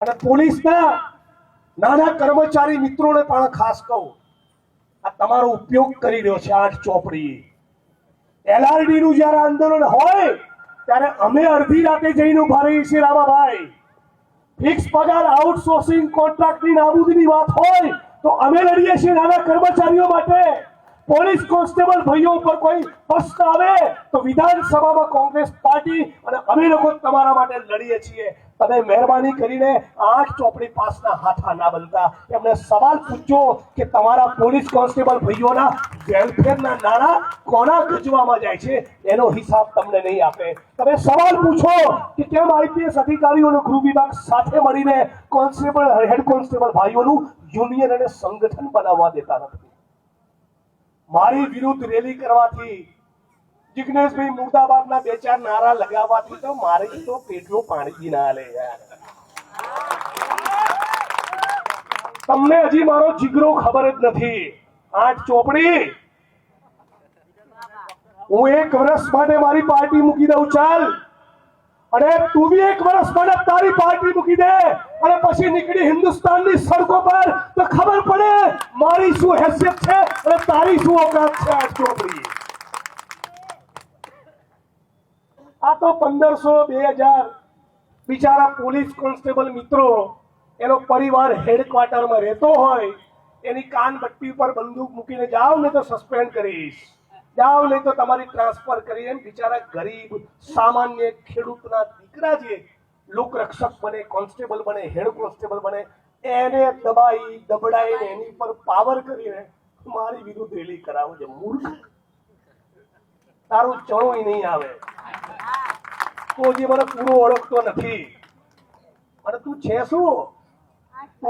અને પોલીસના નાના કર્મચારી મિત્રોને પણ ખાસ કહું, આ તમારો ઉપયોગ કરી રહ્યો છે 8 ચોપડી LRD નું જ્યારે આંદોલન હોય ત્યારે અમે અડધી રાતે જઈને ઉભા રહીએ છીએ રામાભાઈ. ફિક્સ પગાર આઉટસોર્સિંગ કોન્ટ્રાક્ટની નાબૂદીની વાત હોય તો અમે લડીએ છીએ નાના કર્મચારીઓ માટે. પોલીસ કોન્સ્ટેબલ ભાઈઓ ઉપર કોઈ પ્રશ્ન આવે તો વિધાનસભામાં કોંગ્રેસ પાર્ટી અને અમે લોકો તમારા માટે લડીએ છીએ. તમે મહેરબાની કરીને 8 ચોપડી પાસના હાથા ના બનતા. એમને સવાલ પૂછજો કે તમારા પોલીસ કોન્સ્ટેબલ ભાઈઓના વેલફેરના નાણાં કોના ગજવામાં જાય છે, એનો હિસાબ તમને નહીં આપે. તમે સવાલ પૂછો કે કેમ આઈપીએસ અધિકારીઓનો ગૃહ વિભાગ સાથે મળીને કોન્સ્ટેબલ હેડ કોન્સ્ટેબલ ભાઈઓનું યુનિયન અને સંગઠન બનાવવા દેતા નથી. મારી વિરુદ્ધ રેલી કરવાથી, જિગ્નેશભાઈ મુર્દાબાદના 2-4 નારા લગાવવાથી તો મારી તો પેટનું પાણી ના લે યાર. તમને હજી મારો જીગરો ખબર જ નથી. 8 ચોપડી હું 1 વર્ષ માટે મારી પાર્ટી મૂકી દઉં ચાલ, અને તું બી 1 વર્ષ માટે તારી પાર્ટી મૂકી દે, અને પછી નીકળી હિન્દુસ્તાનની સડકો પર તો ખબર પડે મારી શું હેસિયત છે અને તારી શું ઓકાત છે. 8 ચોપડી આ તો 1500-2000 બિચારા પોલીસ કોન્સ્ટેબલ મિત્રો, એનો પરિવાર હેડક્વાર્ટરમાં રહેતો હોય, એની કાનબટ્ટી ઉપર બંદૂક મૂકીને જાઓ ને તો સસ્પેન્ડ કરીશ, જાઓ નહીં તો તમારી ટ્રાન્સફર કરી. એમ બિચારા ગરીબ સામાન્ય ખેડૂતના દીકરા જે લોકરક્ષક બને, કોન્સ્ટેબલ બને, હેડ કોન્સ્ટેબલ બને, એને દબાઈ દબડાઈને એની પર પાવર કરીને મારી વિરુદ્ધ રેલી કરાવો છે. મૂર્ખ, તારું ચણોય નહીં આવે. તું જે મને પૂરો ઓળખતો નથી, અને તું છે શું?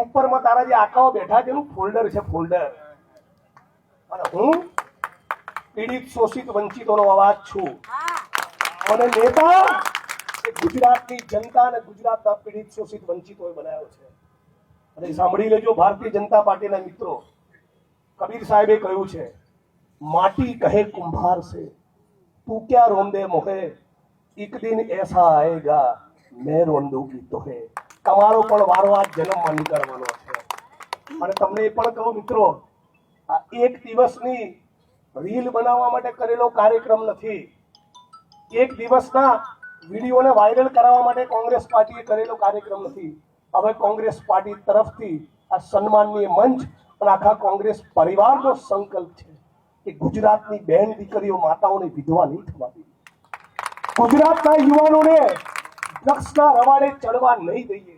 ઉપરમાં તારા જે આકાઓ બેઠા છે એનું ફોલ્ડર છે, ફોલ્ડર. અને હું પીડિત શોષિત વંચિતોનો અવાજ છું. અને નેતા એ ગુજરાતની જનતા અને ગુજરાતના પીડિત શોષિત વંચિતોએ બનાવ્યો છે. અને સાંભળી લેજો ભારતીય જનતા પાર્ટીના મિત્રો, કબીર સાહેબે કહ્યું છે, માટી કહે કુંભાર से तू क्या रोंदे मोहे, एक दिन ऐसा आएगा मैं रोंदूंगी तोहे. તમારો પણ વારો આ જન્મમાં નીકળવાનો છે. અને તમને એ પણ કહું મિત્રો, આ 1 દિવસની રીલ બનાવવા માટે કરેલો કાર્યક્રમ નથી. 1 દિવસના વિડીયોને વાયરલ કરાવવા માટે કોંગ્રેસ પાર્ટીએ કરેલો કાર્યક્રમ નથી. હવે કોંગ્રેસ પાર્ટી તરફથી આ સન્માનનીય મંચ અને આખા કોંગ્રેસ પરિવારનો સંકલ્પ છે કે ગુજરાતની બહેન દીકરીઓ માતાઓને વિધવા નહીં થવા દે. ગુજરાતના યુવાનોને ડ્રગ્સના રવાડે ચડવા નહીં દઈએ.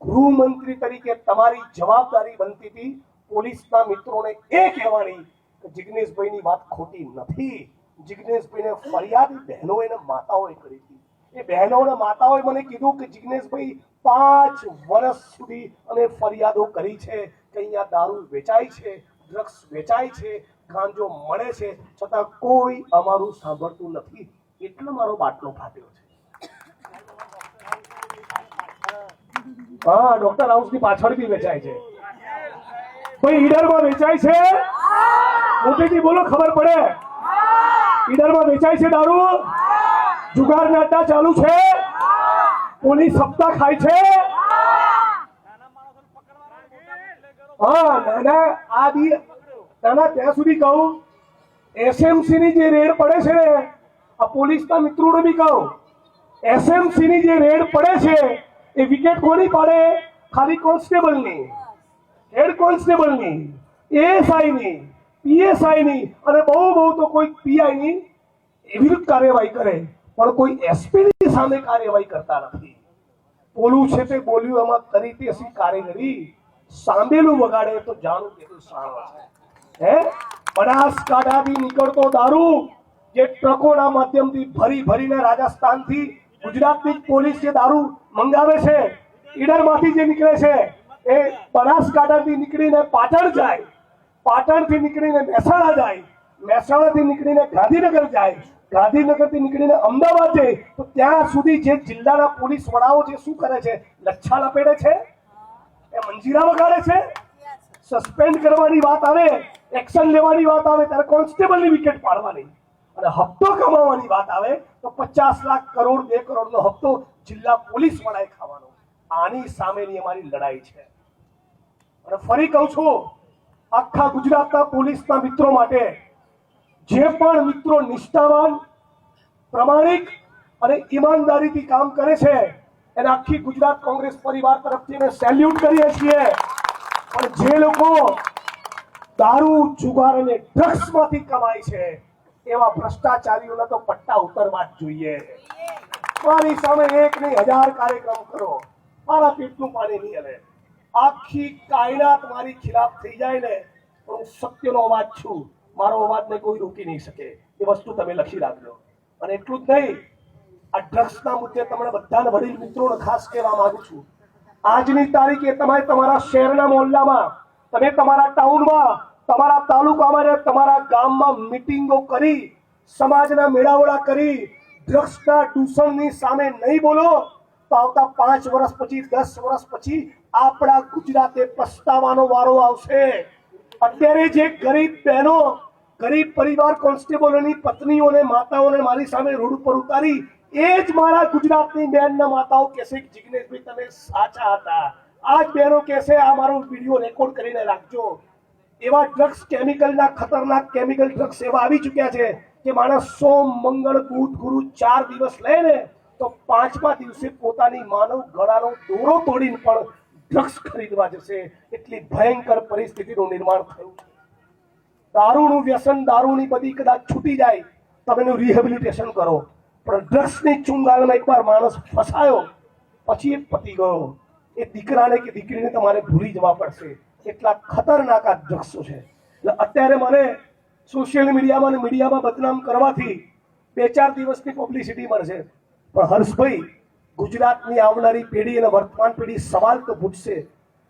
ગૃહમંત્રી તરીકે તમારી જવાબદારી બનતી હતી પોલીસના મિત્રોને એ કહેવાની કે જિગ્નેશભાઈની વાત ખોટી નથી. જિગ્નેશભાઈને ફરિયાદ બહેનો અને માતાઓએ કરી હતી. એ બહેનો અને માતાઓએ મને કીધું કે જિગ્નેશભાઈ 5 વર્ષ સુધી અમે ફરિયાદો કરી છે કે અહીંયા દારૂ વેચાય છે, ડ્રગ્સ વેચાય છે, ગાંજો મળે છે, છતાં કોઈ અમારું સાંભળતું નથી. એટલે મારો બાટલો ફાટ્યો છે. હા, ડોક્ટર હાઉસની પાછળ બી વેચાય છે. કોઈ ઈડરમાં વેચાય છે? મોટેથી બોલો, ખબર પડે. ઈડરમાં વેચાય છે દારૂ? જુગારના અડ્ડા ચાલુ છે? પોલીસ સપ્તાહ ખાય છે? હા, નાના આ બી નાના ત્યાં સુધી કહું, એસએમસી ની જે રેડ પડે છે ને, આ પોલીસના મિત્રોને બી કહું, એસએમસી ની જે રેડ પડે છે એ વિકેટ કોની પાડે? ખાલી કોન્સ્ટેબલની, હેડ કોન્સ્ટેબલની, એએસઆઈની, પીએસઆઈની, અને બહુ તો કોઈ પીઆઈની વિરુદ્ધ કાર્યવાહી કરે, પણ કોઈ એસપીની સામે કાર્યવાહી કરતા નથી. બોલું છે તે બોલ્યું, એમાં કરી તે અસી કારીગરી, સાંભેલું વગાડે તો જાણું કેટલું સાણવા છે. હે, બનાસકાંઠાથી નીકળતો દારૂ જે ટ્રકોના માધ્યમથી ભરીને રાજસ્થાનથી ગુજરાતની પોલીસ જે દારૂ મંગાવે છે, ઈડરમાંથી જે નીકળે છે એ બનાસકાંઠાથી નીકળીને પાટણ જાય, પાટણથી નીકળીને મહેસાણા જાય, મહેસાણાથી નીકળીને ગાંધીનગર જાય, ગાંધીનગરથી નીકળીને અમદાવાદ જાય, તો ત્યાં સુધી જે જિલ્લાના પોલીસ વડાઓ જે શું કરે છે? લચ્છા લપેટે છે, એ મંજીરા વગાડે છે. સસ્પેન્ડ કરવાની વાત આવે, એક્શન લેવાની વાત આવે ત્યારે કોન્સ્ટેબલની વિકેટ પાડવાની, અને હપ્તો કમાવાની વાત આવે તો 50 લાખ કરોડ 2 કરોડનો હપ્તો જિલ્લા પોલીસ વડાએ ખાવાનો. આની સામેની અમારી લડાઈ છે. અને ફરી કહું છું, આખા ગુજરાતના પોલીસના મિત્રો માટે જે પણ મિત્રો નિષ્ઠાવાન, પ્રમાણિક અને ઈમાનદારીથી કામ કરે છે એને આખી ગુજરાત કોંગ્રેસ પરિવાર તરફથી અમે સેલ્યુટ કરીએ છીએ. પણ જે લોકો દારૂ, જુગાર અને ડ્રગ્સમાંથી કમાય છે એવા ભ્રષ્ટાચારીઓના તો પટ્ટા ઉતરવા જ જોઈએ. મારી સામે 1 નહીં 1000 કાર્યક્રમ કરો, મારા પેટનું પાણી નહીં હલે. આખી કાયનાત મારી ખિલાફ થઈ જાય ને, પણ હું સત્યનો અવાજ છું, મારો અવાજને કોઈ રોકી નહીં શકે. એ વસ્તુ તમે લખી રાખજો. અને એટલું જ નહીં, આ ડ્રગ્સના મુદ્દે તમને બધાને વડીલ મિત્રોને ખાસ કહેવા માંગુ છું, આજની તારીખે તમે તમારા શહેરના મોહલ્લામાં, તમે તમારા ટાઉનમાં, તમારા તાલુકામાં અને તમારા ગામમાં મીટિંગો કરી, સમાજના મેળાવડા કરી ડ્રગ્સના દૂષણની સામે નહીં બોલો તો આવતા 5 વર્ષ પછી, 10 વર્ષ પછી આપણા ગુજરાતે પસ્તાવાનો વારો આવશે. અત્યારે જે ગરીબ બહેનો, ગરીબ પરિવાર કોન્સ્ટેબલોની પત્નીઓને, માતાઓને મારી સામે રોડ ઉપર ઉતારી, એ જ મારા ગુજરાતની બહેનના માતાઓ કહેશે કે જિગ્નેશભાઈ તમે સાચા હતા. આ જ બહેનો કહેશે આ મારો વિડીયો રેકોર્ડ કરીને રાખજો. એવા ડ્રગ્સ, કેમિકલના ખતરનાક કેમિકલ ડ્રગ્સ એવા આવી ચૂક્યા છે કે માણસ સોમ, મંગળ, બુધ, ગુરુ 4 દિવસ લે ને તો 5મા દિવસે પોતાની માનવ ગળાનો દોરો તોડીને પણ ડ્રગ્સ ખરીદવા જશે. એટલી ભયંકર પરિસ્થિતિનું નિર્માણ થયું. દારૂનું વ્યસન, દારૂની બધી કદાચ છૂટી જાય, તમે એનું રિહેબિલિટેશન કરો, પણ ડ્રગ્સની ચુંગાલમાં એકવાર માણસ ફસાયો પછી એ પતી ગયો. એ દીકરાને કે દીકરીને તમારે ભૂલી જવા પડશે. એટલા ખતરનાક આ ડ્રગ્સો છે. એટલે અત્યારે મને સોશિયલ મીડિયામાં અને મીડિયામાં બદનામ કરવાથી 2-4 દિવસની પબ્લિસિટી મળશે, પણ હર્ષભાઈ, ગુજરાતની આવનારી પેઢી અને વર્તમાન પેઢી સવાલ તો પૂછશે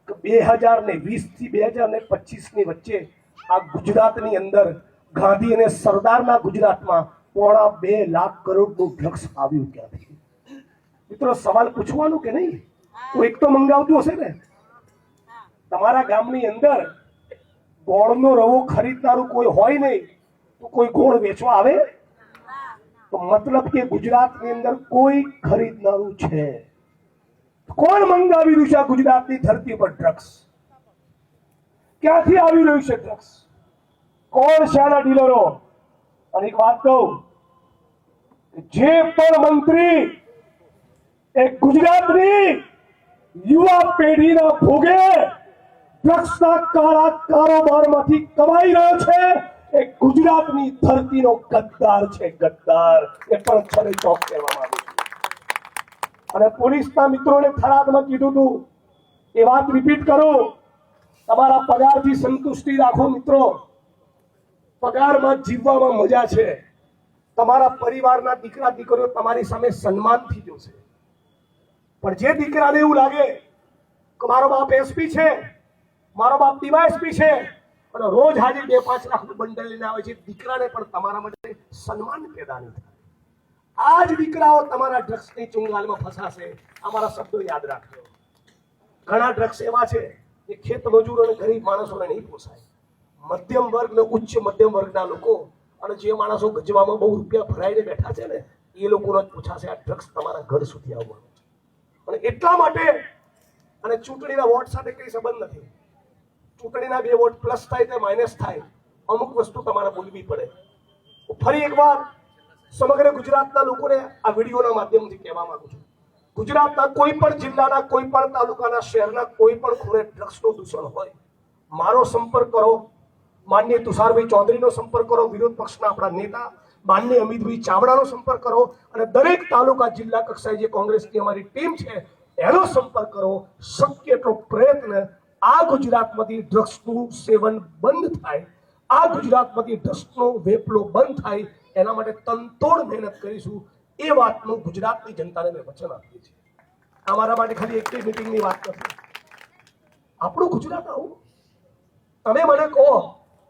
કે 2020 થી 2025 ની વચ્ચે આ ગુજરાતની અંદર ગાંધી અને સરદારના ગુજરાતમાં 2.5 લાખ કરોડનું ડ્રગ્સ આવ્યું ક્યાંથી? મિત્રો, સવાલ પૂછવાનું કે નહીં? કોઈક તો મંગાવતું હશે ને. તમારા ગામની અંદર ગોળનો રવો ખરીદનારું કોઈ હોય નહીં તો કોઈ ગોળ વેચવા આવે? તો મતલબ કે ગુજરાતની અંદર કોઈ ખરીદનારું છે. કોણ મંગાવી રહ્યું છે આ ગુજરાતની ધરતી પર ડ્રગ્સ? ક્યાંથી આવી રહ્યું છે ડ્રગ્સ? કોણ છે આના ડીલરો? અને એક વાત કહું, જે પણ મંત્રી એ ગુજરાતની યુવા પેઢીના ભોગે ડ્રગ્સના કાળા કારોબારમાંથી કમાઈ રહ્યો છે એ ગુજરાતની ધરતીનો ગદ્દાર છે, ગદ્દાર. એ પણ છરે ચોક કહેવા માંગુ છું. અને પોલીસના મિત્રોને થરાદમાં કીધું હતું, એ વાત રિપીટ કરું, તમારા પગારથી સંતુષ્ટિ રાખો મિત્રો. પગારમાં જીવવામાં મજા છે. તમારા પરિવારના દીકરા દીકરીઓ તમારી સામે સન્માનથી જોશે. પણ જે દીકરાને એવું લાગે કે મારો બાપ એસપી છે, મારો બાપ ડીવાયએસપી છે, અને રોજ હાજર 2-5 લાખનું બંડલ લઈને આવે છે, દીકરાને પણ તમારા માટે સન્માન પેદા નહીં થાય. આ જ દીકરાઓ તમારા ડ્રગ્સની ચુંગાલમાં ફસાશે. અમારા શબ્દો યાદ રાખજો. ઘણા ડ્રગ્સ એવા છે કે ખેત મજૂર અને ગરીબ માણસોને નહીં પોસાય. મધ્યમ વર્ગ ને ઉચ્ચ મધ્યમ વર્ગના લોકો અને જે માણસો ગજવામાં બહુ રૂપિયા ભરાઈને બેઠા છે ને, એ લોકોનો જ પૂછાશે આ ડ્રગ્સ તમારા ઘર સુધી આવવાનું. અને એટલા માટે, અને ચૂંટણીના વોટ સાથે કઈ સંબંધ નથી. ચૂંટણીના 2 વોટ પ્લસ થાય કે માઇનસ થાય, અમુક વસ્તુ તમારે બોલવી પડે. ફરી એકવાર સમગ્ર ગુજરાતના લોકોને આ વિડીયોના માધ્યમથી કહેવા માંગુ છું, ગુજરાતના કોઈ પણ જિલ્લાના, કોઈ પણ તાલુકાના, શહેરના કોઈ પણ ખૂણે ડ્રગ્સનું દૂષણ હોય, મારો સંપર્ક કરો, માનનીય તુષારભાઈ ચૌધરીનો સંપર્ક કરો, વિરોધ પક્ષના આપણા નેતા માનનીય અમિતભાઈ ચાવડાનો સંપર્ક કરો, અને દરેક તાલુકા જિલ્લા કક્ષાએ જે કોંગ્રેસની અમારી ટીમ છે એનો સંપર્ક કરો. શક્ય એટલો પ્રયત્ન આ ગુજરાતમાંથી ડ્રગ્સનું સેવન બંધ થાય, આ ગુજરાતમાંથી ડ્રગ્સનો વેપલો બંધ થાય, એના માટે તનતોડ મહેનત કરીશું. એ વાતનું ગુજરાતની જનતાને મેં વચન આપ્યું છે. અમારા માટે ખાલી એક મીટિંગની વાત નથી. આપણું ગુજરાત આવું. તમે મને કહો,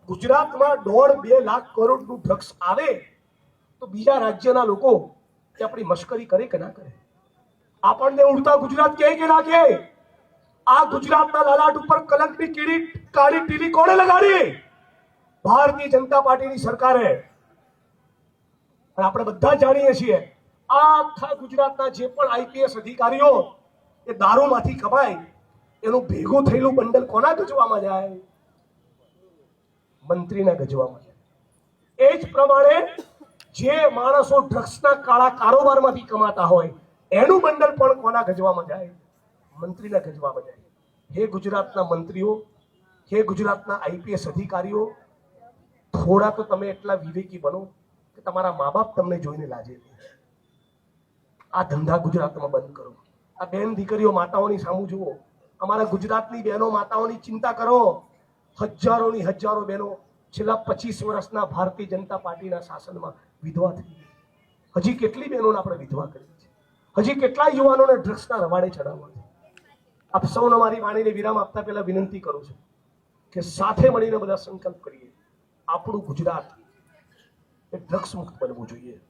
ગુજરાતમાં 1.5-2 લાખ કરોડનું ડ્રગ્સ આવે તો બીજા રાજ્યના લોકો કે આપણી મશ્કરી કરે કે ના કરે? આપણને ઉડતા ગુજરાત કહે કે ના કહે? આ ગુજરાતના લલાટ ઉપર કલંકની કીડી, કાળી ટીલી કોણે લગાડી? ભારતીય જનતા પાર્ટીની સરકારે. અને આપણે બધા જાણીએ છીએ, આખા ગુજરાતના જે પણ આઈપીએસ અધિકારીઓ એ દારૂમાંથી કમાય એનું ભેગું થયેલું બંડલ કોના ગજવામાં જાય? મંત્રીના ગજવામાં જાય. એ જ પ્રમાણે જે માણસો ડ્રગ્સના કાળા કારોબારમાંથી કમાતા હોય એનું બંડલ પણ કોના ગજવામાં જાય? મંત્રીના ગજવામાં જાય. હે ગુજરાતના મંત્રીઓ, હે ગુજરાતના આઈપીએસ અધિકારીઓ, થોડા તો તમે એટલા વિવેકી બનો કે તમારા મા બાપ તમને જોઈને લાજે. આ ધંધા ગુજરાતમાં બંધ કરો. આ બેન દીકરીઓ માતાઓની સામું જુઓ. અમારા ગુજરાતની બહેનો માતાઓની ચિંતા કરો. હજારોની હજારો બહેનો છેલ્લા 25 વર્ષના ભારતીય જનતા પાર્ટીના શાસનમાં વિધવા થઈ. હજી કેટલી બહેનોને આપણે વિધવા કરી છે? હજી કેટલા યુવાનોને ડ્રગ્સના રવાડે ચડાવવા છે? આપ સૌને મારી વાણીને વિરામ આપતા પહેલા વિનંતી કરું છું કે સાથે મળીને બધા સંકલ્પ કરીએ. આપણું ગુજરાત એ ડ્રગ્સ મુક્ત બનવું જોઈએ.